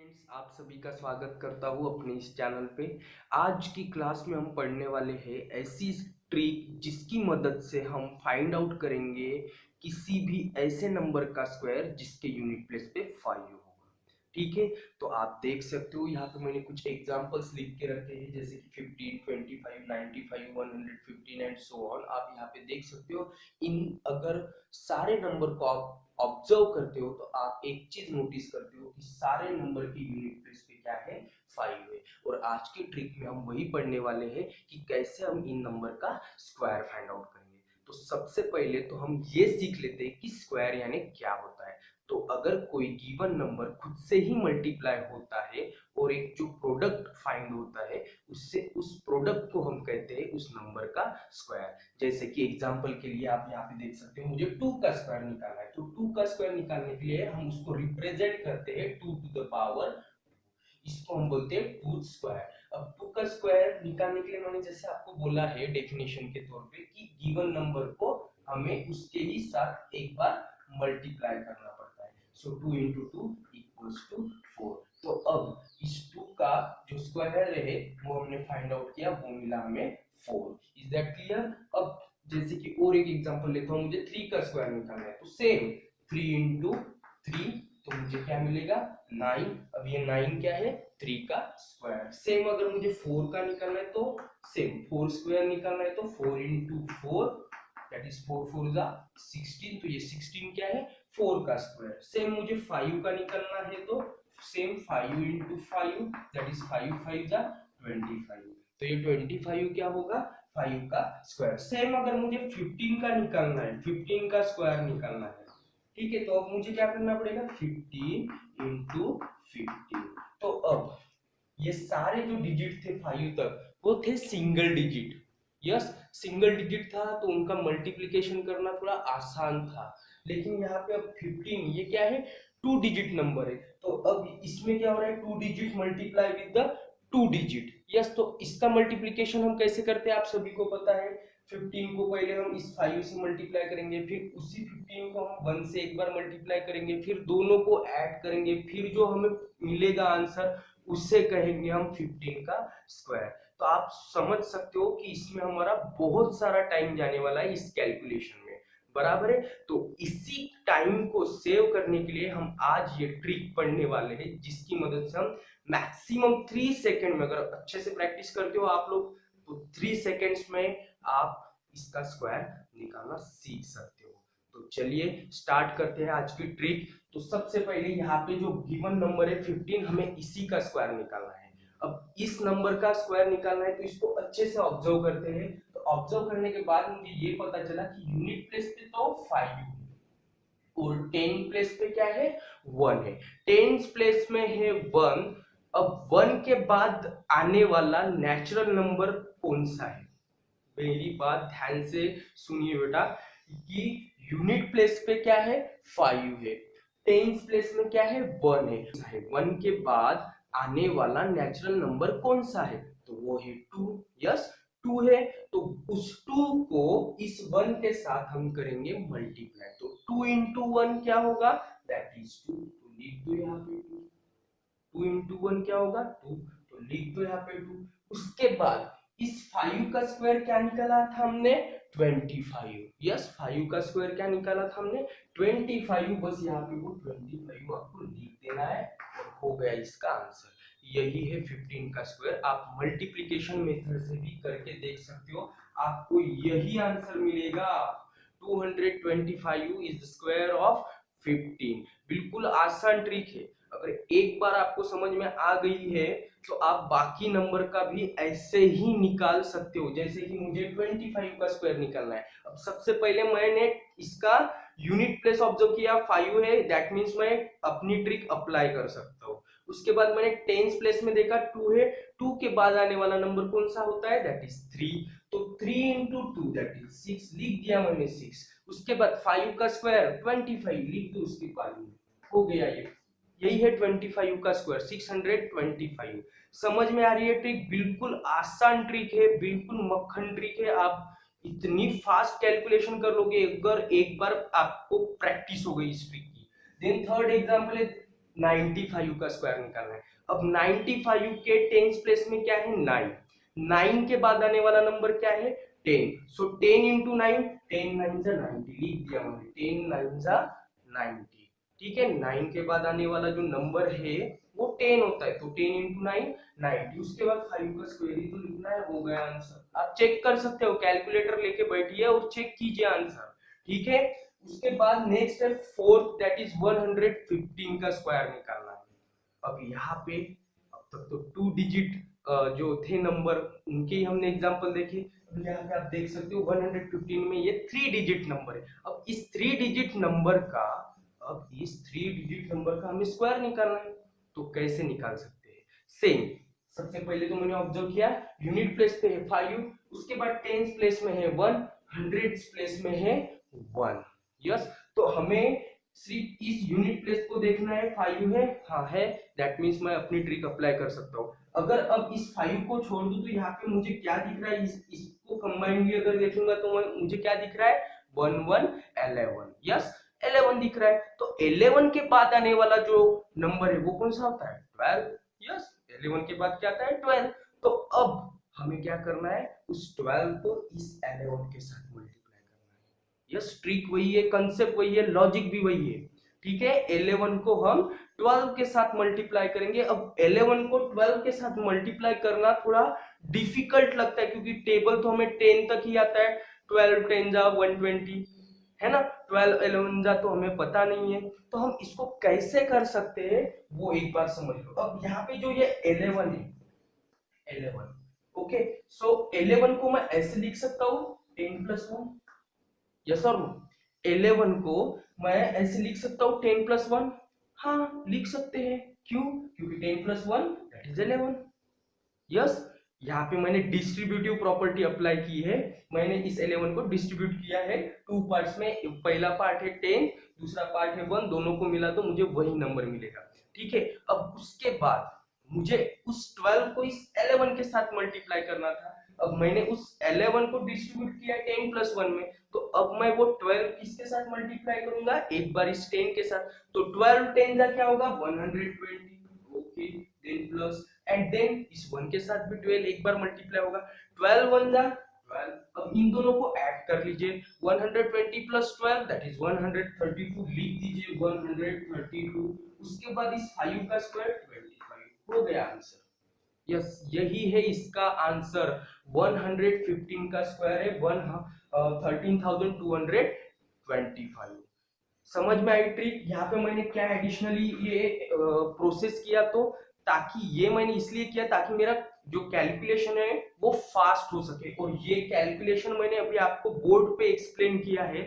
Friends, आप सभी का स्वागत करता हूँ अपने इस चैनल पे। आज की क्लास में हम पढ़ने वाले हैं ऐसी ट्रिक जिसकी मदद से हम फाइंड आउट करेंगे किसी भी ऐसे नंबर का स्क्वायर जिसके यूनिट प्लेस पे 5 होगा। ठीक है, तो आप देख सकते हो यहाँ पे मैंने कुछ एग्जांपल्स लिख के रखे हैं, जैसे कि 15, 25, 95, 115 एंड सो ऑन। आप यहाँ पे देख सकते हो। इन अगर सारे नंबर को आप ऑब्जर्व करते हो तो आप एक चीज नोटिस करते हो कि सारे नंबर की यूनिट प्लेस पे क्या है, 5 है। और आज की ट्रिक में हम वही पढ़ने वाले हैं कि कैसे हम इन नंबर का स्क्वायर फाइंड आउट करेंगे। तो सबसे पहले तो हम ये सीख लेते हैं कि स्क्वायर यानी क्या होता है। तो अगर कोई गिवन नंबर खुद से ही मल्टीप्लाई होता है और एक जो प्रोडक्ट फाइंड होता है उससे उस प्रोडक्ट को हम कहते हैं उस नंबर का स्क्वायर। जैसे कि एग्जांपल के लिए आप यहाँ पे देख सकते हो, मुझे 2 का स्क्वायर निकालना है। तो 2 का स्क्वायर निकालने के लिए हम उसको रिप्रेजेंट करते हैं 2 टू द पावर, इसको हम बोलते हैं 2 स्क्वायर। अब 2 का स्क्वायर निकालने के लिए मैंने जैसे आपको बोला है डेफिनेशन के तौर पे कि गिवन नंबर को हमें उसके ही साथ एक बार मल्टीप्लाई करना पड़ता है। सो 2 into 2 equals to 4। तो अब इस 2 का जो स्क्वायर है वो हमने फाइंड आउट किया, वो मिला हमें 4। Is that clear? अब जैसे कि और एक एग्जांपल लेता हूँ, मुझे 3 का स्क्वायर निकालना है। तो सेम 3 into 3, तो मुझे क्या मिलेगा, 9। अब ये 9 क्या है, 3 का स्क्वायर। सेम अगर मुझे 4 का निकालना है तो सेम 4 स्क्वायर निकालना है तो 4 into 4, दैट इज 4 4 जा 16। तो ये 16 क्या है, 4 का स्क्वायर। सेम मुझे 5 का निकालना है तो सेम 5 into 5, दैट इज 5 5 जा 25। तो ये 25 क्या होगा, 5 का स्क्वायर। सेम अगर मुझे 15 का निकालना है, 15 का स्क्वायर निकालना है, ठीक है, तो अब मुझे क्या करना पड़ेगा, 15 into 15। तो अब ये सारे जो डिजिट थे 5 तक वो थे single digit. Yes, single digit था तो उनका मल्टीप्लिकेशन करना थोड़ा आसान था। लेकिन यहाँ पे अब 15 ये क्या है, 2 डिजिट नंबर है। तो अब इसमें क्या हो रहा है, 2 digit multiply with the 2 digit. Yes, तो इसका मल्टीप्लिकेशन हम कैसे करते हैं आप सभी को पता है। 15 को पहले हम इस 5 से मल्टीप्लाई करेंगे, फिर उसी 15 को हम 1 से एक बार मल्टीप्लाई करेंगे, फिर दोनों को ऐड करेंगे, फिर जो हमें मिलेगा आंसर उससे कहेंगे हम 15 का स्क्वायर। तो आप समझ सकते हो कि इसमें हमारा बहुत सारा टाइम जाने वाला है इस कैलकुलेशन में, बराबर है। तो इसी टाइम को सेव करने के लिए हम आज ये ट्रिक पढ़ने वाले हैं, जिसकी मदद से हम मैक्सिमम 3 सेकंड में, अगर अच्छे से प्रैक्टिस करते हो आप लोग, तो 3 सेकंड्स में आप इसका स्क्वायर निकालना सीख सकते हो। तो चलिए स्टार्ट करते हैं आज की ट्रिक। तो सबसे पहले यहाँ पे जो गिवन नंबर है 15, हमें इसी का स्क्वायर निकालना है। अब इस नंबर का स्क्वायर निकालना है तो इसको अच्छे से ऑब्जर्व करते हैं। तो ऑब्जर्व करने के बाद मुझे ये पता चला कि यूनिट प्लेस पे तो 5 है और 10 प्लेस पे क्या है, 1 है। 10 प्लेस में है 1। अब 1 के बाद आने वाला नेचुरल नंबर कौन सा है, मेरी बात ध्यान से सुनिए बेटा, कि यूनिट प्लेस पे क्या है, 5 है। टेंस प्लेस में क्या है, 1 है। 1 के बाद आने वाला नेचुरल नंबर कौन सा है, तो वो है 2। यस, 2 है। तो उस 2 को इस 1 के साथ हम करेंगे मल्टीप्लाई। तो 2 into 1 क्या होगा, दैट इज 2। तो लिख दो यहाँ पे 2। 2 into 1 क्या होगा, 2। तो लिख दो यहाँ पे 2। उसके बाद इस 5 का स्क्वायर क्या निकाला था हमने, 25। यस, 5 का स्क्वायर क्या निकाला था हमने, 25। बस यहाँ पे वो 25 आपको लिख देना है और हो गया इसका आंसर। यही है 15 का स्क्वायर। आप मल्टीप्लिकेशन मेथड से भी करके देख सकते हो, आपको यही आंसर मिलेगा। 225 इज द स्क्वायर ऑफ 15। बिल्कुल आसान ट्रिक है। अगर एक बार आपको समझ में आ गई है तो आप बाकी नंबर का भी ऐसे ही निकाल सकते हो। जैसे कि मुझे 25 का स्क्वायर निकालना है। अब सबसे पहले मैंने इसका यूनिट प्लेस ऑब्जर्व किया, 5 है, दैट मीन्स मैं अपनी ट्रिक अप्लाई कर सकता हूँ। उसके बाद मैंने टेंस प्लेस में देखा 2 है, 2 के बाद आने वाला नंबर कौन सा होता है, दैट इज 3। तो 3 into 2 दैट इज 6, लिख दिया मैंने 6। उसके बाद 5 का स्क्वायर 25, लिख दो उसके बाद में, हो गया ये। यही है 25 का स्क्वायर, 625। समझ में आ रही है ट्रिक? बिल्कुल आसान ट्रिक है, बिल्कुल मक्खन ट्रिक है। आप इतनी फास्ट कैलकुलेशन कर लोगे अगर एक बार आपको प्रैक्टिस हो गई इस ट्रिक की। देन थर्ड एग्जांपल है 95 का स्क्वायर निकालना है। अब 95 के टेंस प्लेस में क्या है 9, 9 के बाद आने वाला नंबर क्या है 10, सो 10 इंटू 9, 10 9 जा 90, लिख दिया मैंने 10 9 जा 90। ठीक है, 9 के बाद आने वाला जो नंबर है वो 10 होता है, तो 10 इंटू 9 90, उसके बाद 5 का स्क्वायर ही तो लिखना है, हो गया आंसर। आप चेक कर सकते हो, कैलकुलेटर लेके बैठिए और चेक कीजिए आंसर। ठीक है, उसके बाद नेक्स्ट है फोर्थ, दैट इज 115 का स्क्वायर निकालना है। अब यहाँ पे अब तक तो 2 डिजिट जो थे नंबर उनके ही हमने एग्जांपल देखे। अब यहाँ पे आप देख सकते हो 115 में ये 3 डिजिट नंबर है। अब इस 3 डिजिट नंबर का हमें स्क्वायर निकालना है, तो कैसे निकाल सकते हैं? सेम, सबसे पहले तो मैंने ऑब्जर्व किया यूनिट प्लेस पे है 5, उसके बाद टेंस प्लेस में है 1, हंड्रेड्स प्लेस में है 1। यस, तो हमें सिर्फ इस यूनिट प्लेस को देखना है, 5 है, हाँ है, दैट मीन्स मैं अपनी ट्रिक अप्लाई कर सकता हूँ। अगर अब इस 5 को छोड़ दूं तो यहाँ पे मुझे क्या दिख रहा है, इसको कंबाइंडली अगर देखूंगा तो मुझे क्या दिख रहा है 1 1 11। यस, 11 दिख रहा है, तो 11 के बाद आने वाला जो नंबर है वो कौन सा होता है 12। यस, 11 के बाद क्या आता है 12। तो अब हमें क्या करना है, उस 12 को इस 11 के साथ मल्टीप्लाई करना है। यस, ट्रिक वही है, कंसेप्ट वही है, लॉजिक भी वही है। ठीक है, 11 को हम 12 के साथ मल्टीप्लाई करेंगे। अब 11 को 12 के साथ मल्टीप्लाई करना थोड़ा डिफिकल्ट लगता है, क्योंकि टेबल तो हमें 10 तक ही आता है, 12 10 जा 120 है ना, 12 11 जा तो हमें पता नहीं है। तो हम इसको कैसे कर सकते हैं वो एक बार समझ लो। अब यहाँ पे जो ये 11 है, 11, ओके, सो 11 को मैं ऐसे लिख सकता हूँ 10 प्लस 1। यस और नो, 11 को मैं ऐसे लिख सकता हूँ 10 प्लस 1। हाँ, लिख सकते हैं, क्यों? क्योंकि 10 प्लस 1 दैट इज 11। यस, यहाँ पे मैंने डिस्ट्रीब्यूटिव प्रॉपर्टी अप्लाई की है, मैंने इस 11 को डिस्ट्रीब्यूट किया है 2 पार्ट्स में। पहला पार्ट है 10, दूसरा पार्ट है 1, दोनों को मिला तो मुझे वही नंबर मिलेगा। ठीक है, अब उसके बाद मुझे उस 12 को इस 11 के साथ मल्टीप्लाई करना था। अब मैंने उस 11 को डिस्ट्रीब्यूट किया 10 प्लस 1 में, तो अब मैं वो 12 किसके साथ मल्टीप्लाई करूंगा, एक बार इस 10 के साथ, तो 12 10 का क्या होगा 120। Okay, then plus, and then इस 1 के साथ भी 12 एक बार मल्टीप्लाई होगा, 12 1 जा 12। अब इन दोनों को ऐड कर लीजिए, 120 प्लस 12 दैट इज 132, लिख दीजिए 132। उसके बाद इस 5 का स्क्वायर 25, हो गया आंसर। यस, यही है इसका आंसर, 115 का स्क्वायर है 13,225। समझ में आई ट्रिक? यहाँ पे मैंने क्या एडिशनली ये प्रोसेस किया, तो ताकि ये मैंने इसलिए किया ताकि मेरा जो कैलकुलेशन है वो फास्ट हो सके, और ये कैलकुलेशन मैंने अभी आपको बोर्ड पे एक्सप्लेन किया है।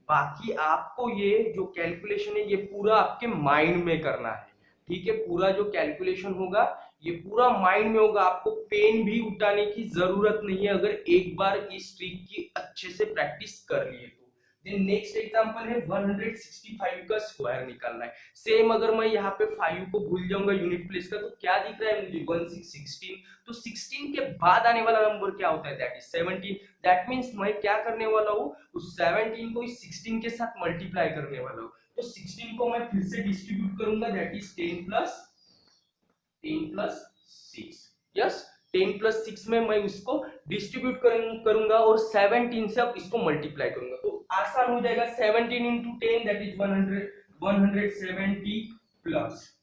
बाकी आपको ये जो कैलकुलेशन है ये पूरा आपके माइंड में करना है। ठीक है, पूरा जो कैलकुलेशन होगा ये पूरा माइंड में होगा, आपको पेन भी उठाने की जरूरत नहीं है अगर एक बार इस ट्रिक की अच्छे से प्रैक्टिस कर लिए तो। देन नेक्स्ट एग्जांपल है 165 का स्क्वायर निकालना है। सेम, अगर मैं यहाँ पे 5 को भूल जाऊंगा यूनिट प्लेस का, तो क्या दिख रहा है मुझे 16। तो 16 के बाद आने वाला नंबर क्या होता है, दैट इज 17। दैट मीन्स मैं क्या करने वाला हूँ, उस 17 को इस 16 के साथ मल्टीप्लाई करने वाला हूँ। तो 16 को मैं फिर से डिस्ट्रीब्यूट करूंगा, that is 10 plus 6। Yes, 10 plus 6 में मैं उसको डिस्ट्रीब्यूट करूंगा और 17 से अब इसको मल्टीप्लाई करूंगा, तो आसान हो जाएगा। 17 into 10 that is 170 plus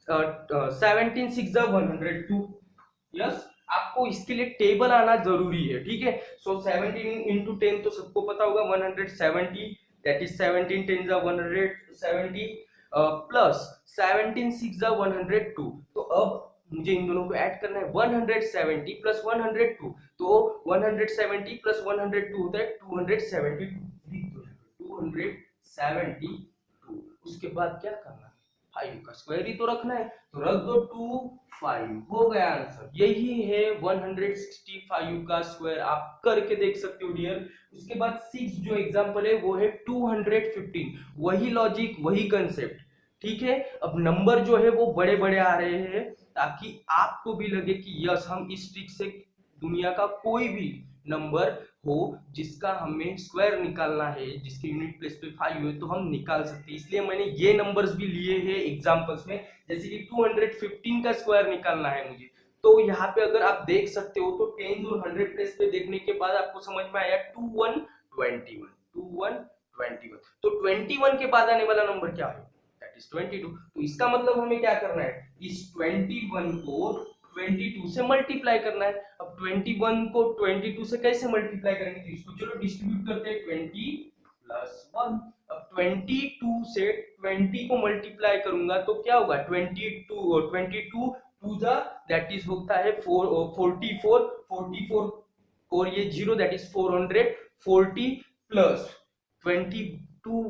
17 6 102। Yes, आपको इसके लिए टेबल आना जरूरी है। ठीक है, सो 17 इंटू 10 तो सबको पता होगा 170, दैट इज 17 10 170 प्लस 17 6 102। तो अब मुझे इन दोनों को ऐड करना है, 170 प्लस 102, तो 170 प्लस 102 होता है 272। 272। उसके बाद क्या करना है, 5 का स्क्वायर ही तो रखना है, तो रख दो 2 5, हो गया आंसर। यही है 165 का स्क्वायर, आप करके देख सकते हो डियर। उसके बाद 6 जो एग्जांपल है वो है 215, वही लॉजिक वही कंसेप्ट। ठीक है, अब नंबर जो है वो बड़े बड़े आ रहे हैं ताकि आपको भी लगे कि यस हम इस ट्रिक से दुनिया का कोई भी नंबर हो जिसका हमें स्क्वायर निकालना है, जिसके यूनिट प्लेस पे 5 है, तो हम निकाल सकते हैं। इसलिए मैंने ये नंबर्स भी लिए हैं एग्जांपल्स में। जैसे कि 215 का स्क्वायर निकालना है मुझे, तो यहाँ पे अगर आप देख सकते हो तो 10 और 100 प्लेस पे देखने के बाद आपको समझ में आया 2121 तो 21 के बाद आने वाला नंबर क्या है, दैट इज 22। तो इसका मतलब हमें क्या करना है, इस 21 को 22 से मल्टीप्लाई करना है। अब 21 को 22 से कैसे मल्टीप्लाई करेंगे, तो इसको चलो डिस्ट्रीब्यूट करते हैं, 20 प्लस 1। अब 22 से 20 को मल्टीप्लाई करूंगा तो क्या होगा, 22 टू जा दैट इज होता है 44 और ये 0 दैट इज 440 प्लस 22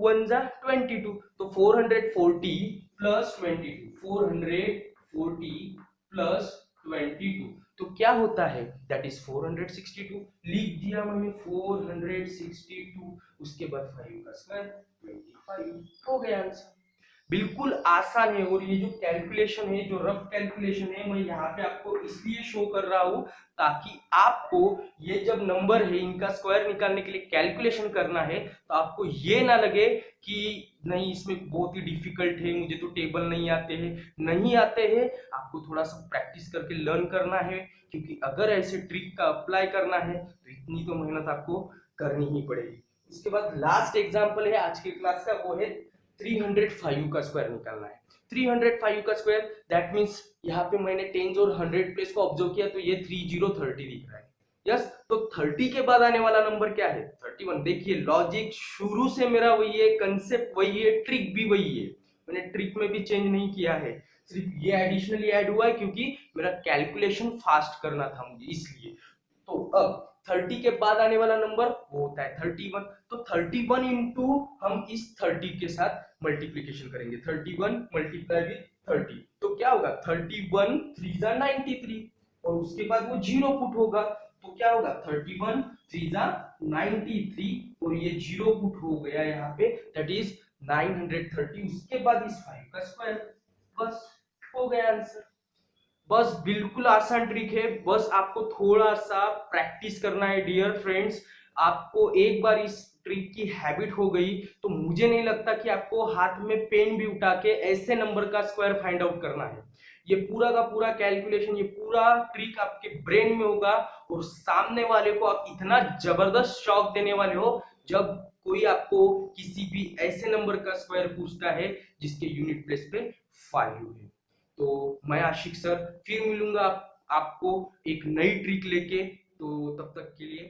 1 जा 22, तो 440 प्लस 22, 440 प्लस 22 तो क्या होता है, दैट इज 462। लिख दिया मैंने 462, उसके बाद 5 का स्क्वायर 25 हो गया आंसर। बिल्कुल आसान है। और ये जो कैलकुलेशन है, जो रफ कैलकुलेशन है, मैं यहाँ पे आपको इसलिए शो कर रहा हूँ ताकि आपको ये जब नंबर है इनका स्क्वायर निकालने के लिए कैलकुलेशन करना है तो आपको ये ना लगे कि नहीं इसमें बहुत ही डिफिकल्ट है, मुझे तो टेबल नहीं आते हैं। आपको थोड़ा सा प्रैक्टिस करके लर्न करना है, क्योंकि अगर ऐसे ट्रिक का अप्लाई करना है तो इतनी तो मेहनत आपको करनी ही पड़ेगी। इसके बाद लास्ट एग्जाम्पल है आज की क्लास का, वो है 305 का स्क्वायर निकालना है। 305 का स्क्वायर दैट मींस यहाँ पे मैंने 10 और 100 प्लेस को ऑब्जर्व किया तो ये 3030 दिख रहा है। यस, तो 30 के बाद आने वाला नंबर क्या है, 31। देखिए लॉजिक शुरू से मेरा वही है, कंसेप्ट वही है, ट्रिक भी वही है, मैंने ट्रिक में भी चेंज नहीं किया है, सिर्फ ये एडिशनली ऐड हुआ है क्योंकि मेरा कैलकुलेशन फास्ट करना था मुझे, इसलिए। तो अब 30 के बाद आने वाला नंबर वो होता है 31। तो 31 इंटू हम इस 30 के साथ मल्टीप्लीकेशन करेंगे, 31 मल्टीप्लाई विद 30, तो क्या होगा 31 3 जा 93, और उसके बाद वो जीरो पुट होगा तो क्या होगा 31 3 जा 93, और ये जीरो पुट हो गया यहाँ पे, दैट इज 930। उसके बाद इस 5 का स्क्वायर, बस हो गया आंसर। बस बिल्कुल आसान ट्रिक है, बस आपको थोड़ा सा प्रैक्टिस करना है डियर फ्रेंड्स। आपको एक बार इस ट्रिक की हैबिट हो गई तो मुझे नहीं लगता कि आपको हाथ में पेन भी उठा के ऐसे नंबर का स्क्वायर फाइंड आउट करना है। ये पूरा का पूरा कैलकुलेशन, ये पूरा ट्रिक आपके ब्रेन में होगा, और सामने वाले को आप इतना जबरदस्त शॉक देने वाले हो जब कोई आपको किसी भी ऐसे नंबर का स्क्वायर पूछता है जिसके यूनिट प्लेस पे 5 है। तो मैं आशिक सर फिर मिलूंगा आपको एक नई ट्रिक लेके, तो तब तक के लिए